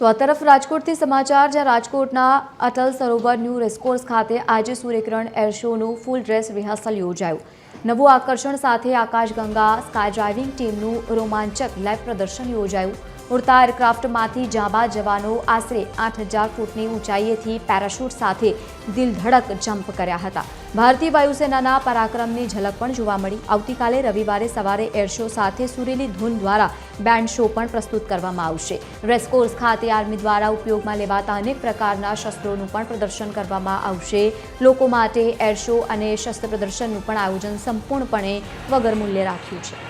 તો આ તરફ રાજકોટથી સમાચાર, જ્યાં રાજકોટના અટલ સરોવર ન્યૂ રેસકોર્સ ખાતે આજે સૂર્યકિરણ એર શોનું ફૂલ ડ્રેસ રિહર્સલ યોજાયું. નવું આકર્ષણ સાથે આકાશગંગા સ્કાય ડ્રાઇવિંગ ટીમનું રોમાંચક લાઇવ પ્રદર્શન યોજાયું. ઉડતા એરક્રાફ્ટમાંથી જાંબાઝ જવાનો આશરે 8000 ફૂટની ઊંચાઈએથી પેરાશૂટ સાથે દિલધડક જમ્પ કર્યા હતા. ભારતીય વાયુસેનાના પરાક્રમની ઝલક પણ જોવા મળી. આવતીકાલે રવિવારે સવારે એર શો સાથે સુરીલી ધૂન દ્વારા બેન્ડ શો પણ પ્રસ્તુત કરવામાં આવશે. રેસકોર્સ ખાતે આર્મી દ્વારા ઉપયોગમાં લેવાતા અનેક પ્રકારના શસ્ત્રોનું પણ પ્રદર્શન કરવામાં આવશે. લોકો માટે એર શો અને શસ્ત્ર પ્રદર્શનનું પણ આયોજન સંપૂર્ણપણે વગર મૂલ્યે રાખ્યું છે.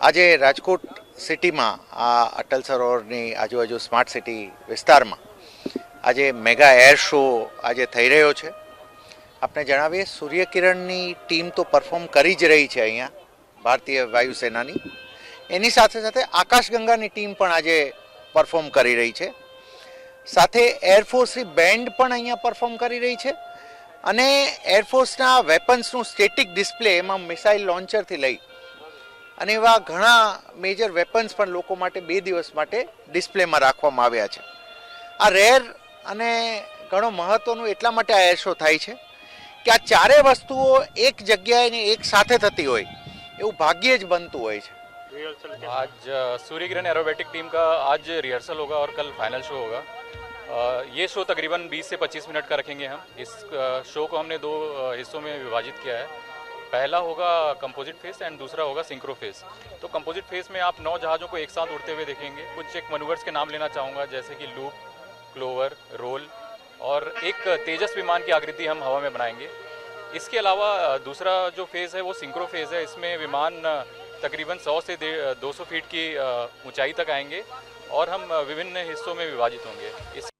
આજે રાજકોટ સિટીમાં આ અટલ સરોવરની આજુબાજુ સ્માર્ટ સિટી વિસ્તારમાં આજે મેગા એર શો આજે થઈ રહ્યો છે. આપણે જણાવીએ, સૂર્યકિરણની ટીમ તો પરફોર્મ કરી જ રહી છે અહીંયા ભારતીય વાયુસેનાની. એની સાથે સાથે આકાશગંગાની ટીમ પણ આજે પરફોર્મ કરી રહી છે. સાથે એરફોર્સની બેન્ડ પણ અહીંયા પરફોર્મ કરી રહી છે અને એરફોર્સના વેપન્સનું સ્ટેટિક ડિસ્પ્લે, એમાં મિસાઇલ લોન્ચરથી લઈ અને એવા ઘણા મેજર વેપન્સ પણ લોકો માટે 2 દિવસ માટે ડિસ્પ્લેમાં રાખવામાં આવ્યા છે. આ રેર અને ઘણો મહત્વનું એટલા માટે આ એર શો થાય છે કે આ ચારે વસ્તુઓ એક જગ્યાએ ને એક સાથે થતી હોય એવું ભાગ્યે જ બનતું હોય છે. आज सूर्यकिरण एरोबेटिक टीम का आज रिहर्सल होगा और कल फाइनल शो होगा. ये शो तकरीबन 20 से 25 मिनट का रखेंगे हम. इस शो को हमने 2 हिस्सों में विभाजित किया है. पहला होगा कंपोजिट फेस एंड दूसरा होगा सिंक्रो फेस. तो कंपोजिट फेस में आप 9 जहाज़ों को एक साथ उड़ते हुए देखेंगे. कुछ एक मनूवर्स के नाम लेना चाहूँगा, जैसे कि लूप, क्लोवर, रोल और एक तेजस विमान की आकृति हम हवा में बनाएंगे. इसके अलावा दूसरा जो फेज़ है वो सिंक्रो फेज़ है. इसमें विमान तकरीबन 100 से 200 फीट की ऊंचाई तक आएंगे और हम विभिन्न हिस्सों में विभाजित होंगे.